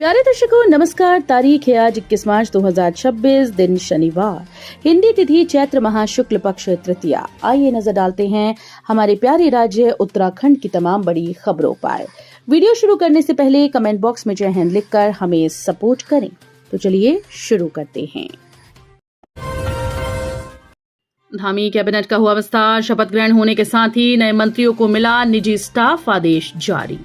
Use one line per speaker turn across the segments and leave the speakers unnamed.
प्यारे दर्शकों नमस्कार। तारीख है आज 21 मार्च 2026, दिन शनिवार, हिंदी तिथि चैत्र माह शुक्ल पक्ष तृतीया। आइए नजर डालते हैं हमारे प्यारे राज्य उत्तराखंड की तमाम बड़ी खबरों पर। वीडियो शुरू करने से पहले कमेंट बॉक्स में जय हिंद लिखकर हमें सपोर्ट करें। तो चलिए शुरू करते हैं। धामी कैबिनेट का हुआ विस्तार। शपथ ग्रहण होने के साथ ही नए मंत्रियों को मिला निजी स्टाफ आदेश जारी।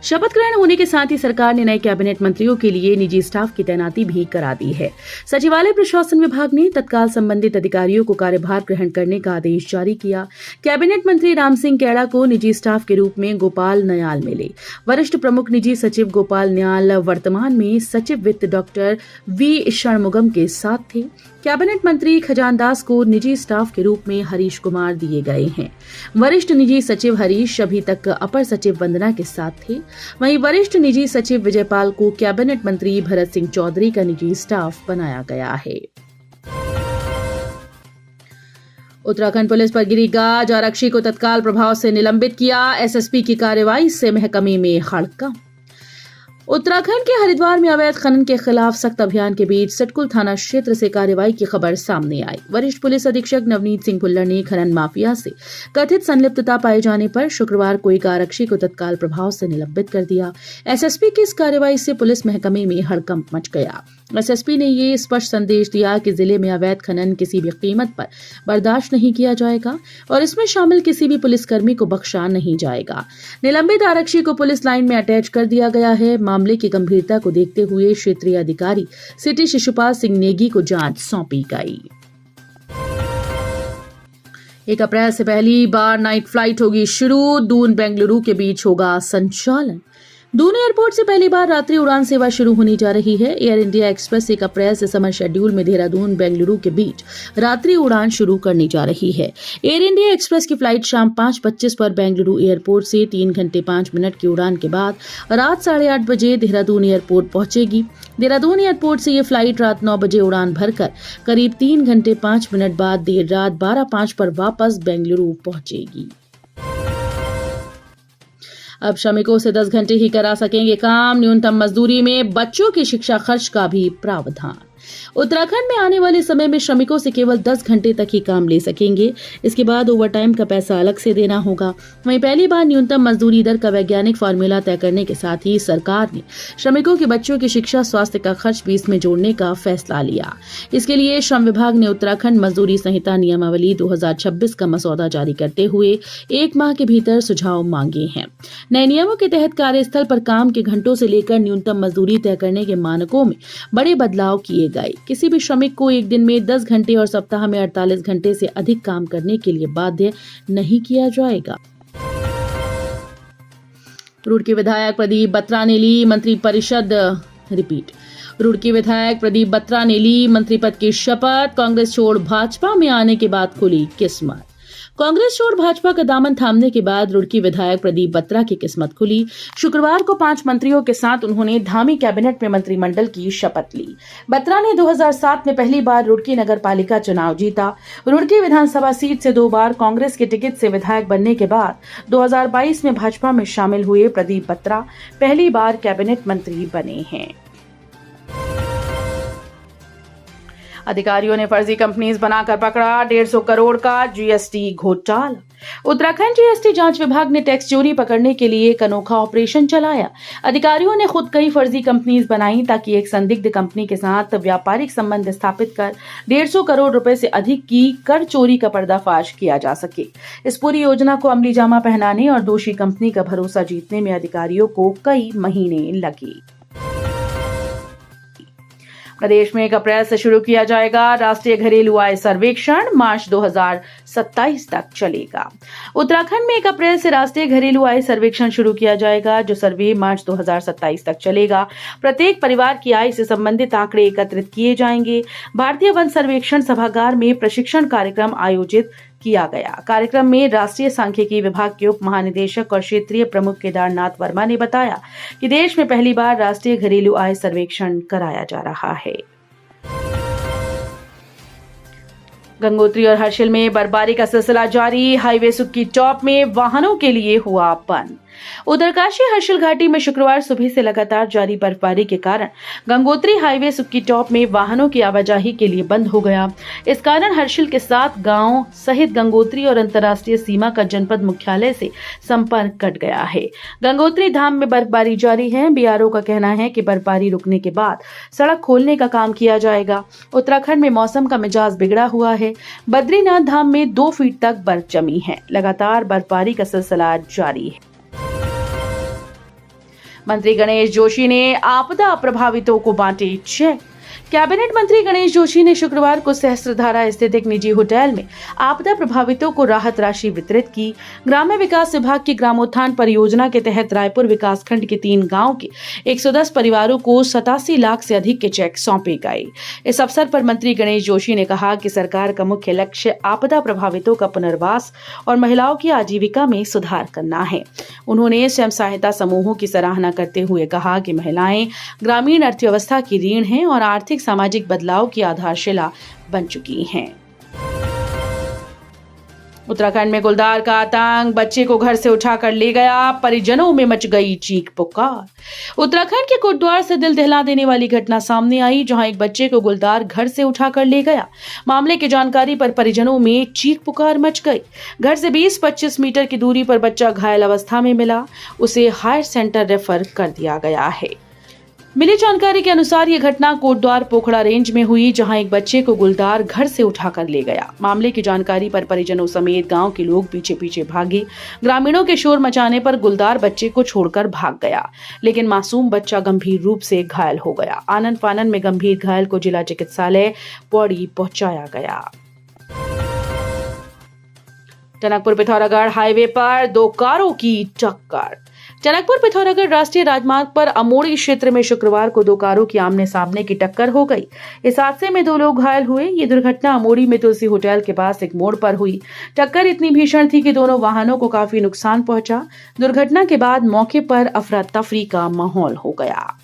शपथ ग्रहण होने के साथ ही सरकार ने नए कैबिनेट मंत्रियों के लिए निजी स्टाफ की तैनाती भी करा दी है। सचिवालय प्रशासन विभाग ने तत्काल संबंधित अधिकारियों को कार्यभार ग्रहण करने का आदेश जारी किया। कैबिनेट मंत्री राम सिंह कैड़ा को निजी स्टाफ के रूप में गोपाल नयाल मिले। वरिष्ठ प्रमुख निजी सचिव गोपाल नयाल वर्तमान में सचिव वित्त डॉक्टर वी षणमुगम के साथ थे। कैबिनेट मंत्री खजानदास को निजी स्टाफ के रूप में हरीश कुमार दिए गए हैं। वरिष्ठ निजी सचिव हरीश अभी तक अपर सचिव वंदना के साथ थे। वहीं वरिष्ठ निजी सचिव विजयपाल को कैबिनेट मंत्री भरत सिंह चौधरी का निजी स्टाफ बनाया गया है। उत्तराखंड पुलिस पर गिरी गाज। आरक्षी को तत्काल प्रभाव से निलंबित किया। एसएसपी की कार्रवाई से महकमे में हड़कंप। उत्तराखंड के हरिद्वार में अवैध खनन के खिलाफ सख्त अभियान के बीच सटकुल थाना क्षेत्र से कार्रवाई की खबर सामने आई। वरिष्ठ पुलिस अधीक्षक नवनीत सिंह भुल्लर ने खनन माफिया से कथित संलिप्तता पाए जाने पर शुक्रवार को एक आरक्षी को तत्काल प्रभाव से निलंबित कर दिया। एसएसपी की इस कार्रवाई से पुलिस महकमे में हड़कंप मच गया। एसएसपी ने ये स्पष्ट संदेश दिया कि जिले में अवैध खनन किसी भी कीमत पर बर्दाश्त नहीं किया जाएगा और इसमें शामिल किसी भी पुलिसकर्मी को बख्शा नहीं जाएगा। निलंबित आरक्षी को पुलिस लाइन में अटैच कर दिया गया है। मामले की गंभीरता को देखते हुए क्षेत्रीय अधिकारी सिटी शिशुपाल सिंह नेगी को जांच सौंपी गई। 1 अप्रैल से पहली बार नाइट फ्लाइट होगी शुरू। दून बेंगलुरु के बीच होगा संचालन। दून एयरपोर्ट से पहली बार रात्रि उड़ान सेवा शुरू होने जा रही है। एयर इंडिया एक्सप्रेस 1 अप्रैल से समर शेड्यूल में देहरादून बेंगलुरु के बीच रात्रि उड़ान शुरू करने जा रही है। एयर इंडिया एक्सप्रेस की फ्लाइट शाम 5:25 पर बेंगलुरु एयरपोर्ट से 3 घंटे 5 मिनट की उड़ान के बाद रात 8:30 बजे देहरादून एयरपोर्ट पहुंचेगी। देहरादून एयरपोर्ट से ये फ्लाइट रात 9 बजे उड़ान भरकर करीब 3 घंटे 5 मिनट बाद देर रात 12:05 पर वापस बेंगलुरु पहुंचेगी। अब श्रमिकों से 10 घंटे ही करा सकेंगे काम। न्यूनतम मजदूरी में बच्चों की शिक्षा खर्च का भी प्रावधान। उत्तराखंड में आने वाले समय में श्रमिकों से केवल 10 घंटे तक ही काम ले सकेंगे। इसके बाद ओवरटाइम का पैसा अलग से देना होगा। वहीं पहली बार न्यूनतम मजदूरी दर का वैज्ञानिक फार्मूला तय करने के साथ ही सरकार ने श्रमिकों के बच्चों की शिक्षा स्वास्थ्य का खर्च भी इसमें जोड़ने का फैसला लिया। इसके लिए श्रम विभाग ने उत्तराखंड मजदूरी संहिता नियमावली 2026 का मसौदा जारी करते हुए 1 माह के भीतर सुझाव मांगे हैं। नए नियमों के तहत कार्यस्थल पर काम के घंटों से लेकर न्यूनतम मजदूरी तय करने के मानकों में बड़े बदलाव किए गए। किसी भी श्रमिक को एक दिन में 10 घंटे और सप्ताह में 48 घंटे से अधिक काम करने के लिए बाध्य नहीं किया जाएगा। रुड़की विधायक प्रदीप बत्रा ने ली मंत्रिपरिषद रुड़की विधायक प्रदीप बत्रा ने ली मंत्री पद की शपथ। कांग्रेस छोड़ भाजपा में आने के बाद खुली किस्मत। कांग्रेस छोड़ भाजपा का दामन थामने के बाद रुड़की विधायक प्रदीप बत्रा की किस्मत खुली। शुक्रवार को 5 मंत्रियों के साथ उन्होंने धामी कैबिनेट में मंत्रिमंडल की शपथ ली। बत्रा ने 2007 में पहली बार रुड़की नगर पालिका चुनाव जीता। रुड़की विधानसभा सीट से 2 बार कांग्रेस के टिकट से विधायक बनने के बाद 2022 में भाजपा में शामिल हुए प्रदीप बत्रा पहली बार कैबिनेट मंत्री बने हैं। अधिकारियों ने फर्जी कंपनीज बनाकर पकड़ा 150 करोड़ का जीएसटी घोटाला। उत्तराखंड जीएसटी जांच विभाग ने टैक्स चोरी पकड़ने के लिए एक अनोखा ऑपरेशन चलाया। अधिकारियों ने खुद कई फर्जी कंपनीज बनाई ताकि एक संदिग्ध कंपनी के साथ व्यापारिक संबंध स्थापित कर 150 करोड़ रुपए से अधिक की कर चोरी का पर्दाफाश किया जा सके। इस पूरी योजना को अमली जामा पहनाने और दोषी कंपनी का भरोसा जीतने में अधिकारियों को कई महीने लगे। प्रदेश में 1 अप्रैल से शुरू किया जाएगा राष्ट्रीय घरेलू आय सर्वेक्षण। मार्च 2027 तक चलेगा। उत्तराखंड में 1 अप्रैल से राष्ट्रीय घरेलू आय सर्वेक्षण शुरू किया जाएगा, जो सर्वे मार्च 2027 तक चलेगा। प्रत्येक परिवार की आय से संबंधित आंकड़े एकत्रित किए जाएंगे। भारतीय वन सर्वेक्षण सभागार में प्रशिक्षण कार्यक्रम आयोजित किया गया। कार्यक्रम में राष्ट्रीय सांख्यिकी विभाग के उप महानिदेशक और क्षेत्रीय प्रमुख केदारनाथ वर्मा ने बताया कि देश में पहली बार राष्ट्रीय घरेलू आय सर्वेक्षण कराया जा रहा है। गंगोत्री और हर्षिल में बर्फबारी का सिलसिला जारी। हाईवे सुक्की टॉप में वाहनों के लिए हुआ बंद। उत्तरकाशी हर्षिल घाटी में शुक्रवार सुबह से लगातार जारी बर्फबारी के कारण गंगोत्री हाईवे सुक्की टॉप में वाहनों की आवाजाही के लिए बंद हो गया। इस कारण हर्षिल के 7 गांव सहित गंगोत्री और अंतर्राष्ट्रीय सीमा का जनपद मुख्यालय से संपर्क कट गया है। गंगोत्री धाम में बर्फबारी जारी है। बीआरओ का कहना है कि बर्फबारी रुकने के बाद सड़क खोलने का काम किया जाएगा। उत्तराखंड में मौसम का मिजाज बिगड़ा हुआ है। बद्रीनाथ धाम में 2 फीट तक बर्फ जमी है। लगातार बर्फबारी का सिलसिला जारी है। मंत्री गणेश जोशी ने आपदा प्रभावितों को बांटे चेक। कैबिनेट मंत्री गणेश जोशी ने शुक्रवार को सहस्त्रधारा स्थित एक निजी होटल में आपदा प्रभावितों को राहत राशि वितरित की। ग्राम्य विकास विभाग की ग्रामोत्थान परियोजना के तहत रायपुर विकासखंड के 3 गांव के 110 परिवारों को 87 लाख से अधिक के चेक सौंपे गए। इस अवसर पर मंत्री गणेश जोशी ने कहा कि सरकार का मुख्य लक्ष्य आपदा प्रभावितों का पुनर्वास और महिलाओं की आजीविका में सुधार करना है। उन्होंने स्वयं सहायता समूहों की सराहना करते हुए कहा कि महिलाएं ग्रामीण अर्थव्यवस्था की रीढ़ हैं और आर्थिक सामाजिक बदलाव की आधारशिला बन चुकी हैं। उत्तराखंड में गुलदार का आतंक, बच्चे को घर से उठाकर ले गया, परिजनों में मच गई चीख पुकार। उत्तराखंड के कोटद्वार से दिल दहला देने वाली घटना सामने आई, जहां एक बच्चे को गुलदार घर से उठाकर ले गया। मामले की जानकारी पर परिजनों में चीख पुकार मच गई। घर से 20-25 मीटर की दूरी पर बच्चा घायल अवस्था में मिला। उसे हायर सेंटर रेफर कर दिया गया है। मिली जानकारी के अनुसार ये घटना कोटद्वार पोखड़ा रेंज में हुई, जहां एक बच्चे को गुलदार घर से उठाकर ले गया। मामले की जानकारी पर परिजनों समेत गांव के लोग पीछे पीछे भागे। ग्रामीणों के शोर मचाने पर गुलदार बच्चे को छोड़कर भाग गया, लेकिन मासूम बच्चा गंभीर रूप से घायल हो गया। आनन फानन में गंभीर घायल को जिला चिकित्सालय पौड़ी पहुंचाया गया। टनकपुर पिथौरागढ़ हाईवे पर 2 कारों की टक्कर। टनकपुर पिथौरागढ़ राष्ट्रीय राजमार्ग पर अमोड़ी क्षेत्र में शुक्रवार को 2 कारों की आमने सामने की टक्कर हो गई। इस हादसे में 2 लोग घायल हुए। ये दुर्घटना अमोड़ी में तुलसी होटल के पास एक मोड़ पर हुई। टक्कर इतनी भीषण थी कि दोनों वाहनों को काफी नुकसान पहुंचा। दुर्घटना के बाद मौके पर अफरा तफरी का माहौल हो गया।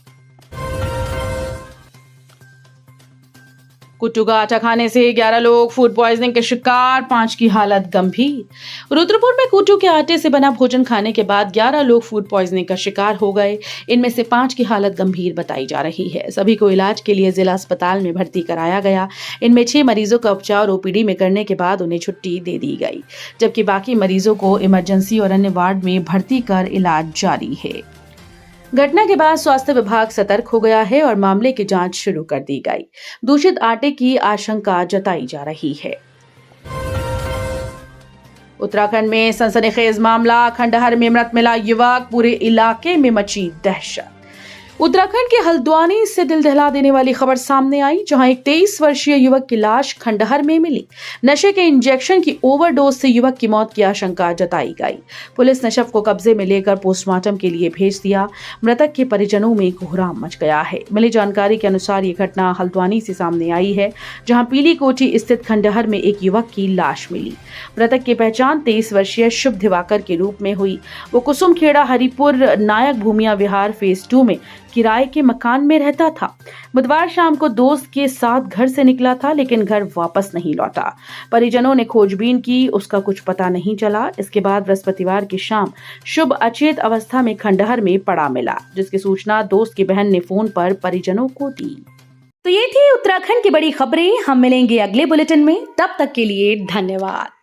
कुट्टू का आटा खाने से 11 लोग फूड पॉइजनिंग के शिकार, 5 की हालत गंभीर। रुद्रपुर में कुट्टू के आटे से बना भोजन खाने के बाद 11 लोग फूड पॉइजनिंग का शिकार हो गए। इनमें से 5 की हालत गंभीर बताई जा रही है। सभी को इलाज के लिए जिला अस्पताल में भर्ती कराया गया। इनमें 6 मरीजों का उपचार ओपीडी में करने के बाद उन्हें छुट्टी दे दी गई, जबकि बाकी मरीजों को इमरजेंसी और अन्य वार्ड में भर्ती कर इलाज जारी है। घटना के बाद स्वास्थ्य विभाग सतर्क हो गया है और मामले की जांच शुरू कर दी गई। दूषित आटे की आशंका जताई जा रही है। उत्तराखंड में सनसनीखेज मामला, खंडहर में मृत मिला युवक, पूरे इलाके में मची दहशत। उत्तराखंड के हल्द्वानी से दिल दहला देने वाली खबर सामने आई, जहां एक 23 वर्षीय युवक की लाश खंडहर में मिली। नशे के इंजेक्शन की ओवरडोज से युवक की मौत की आशंका जताई गई। पुलिस ने शव को कब्जे में लेकर पोस्टमार्टम के लिए भेज दिया। मृतक के परिजनों में कोहराम मच गया है। मिली जानकारी के अनुसार ये घटना हल्द्वानी से सामने आई है, जहां पीली कोठी स्थित खंडहर में एक युवक की लाश मिली। मृतक की पहचान 23 वर्षीय शुभ दिवाकर के रूप में हुई। वो कुसुमखेड़ा हरिपुर नायक भूमिया विहार फेज 2 में किराए के मकान में रहता था। बुधवार शाम को दोस्त के साथ घर से निकला था, लेकिन घर वापस नहीं लौटा। परिजनों ने खोजबीन की, उसका कुछ पता नहीं चला। इसके बाद बृहस्पतिवार की शाम शुभ अचेत अवस्था में खंडहर में पड़ा मिला, जिसकी सूचना दोस्त की बहन ने फोन पर परिजनों को दी। तो ये थी उत्तराखंड की बड़ी खबरें। हम मिलेंगे अगले बुलेटिन में, तब तक के लिए धन्यवाद।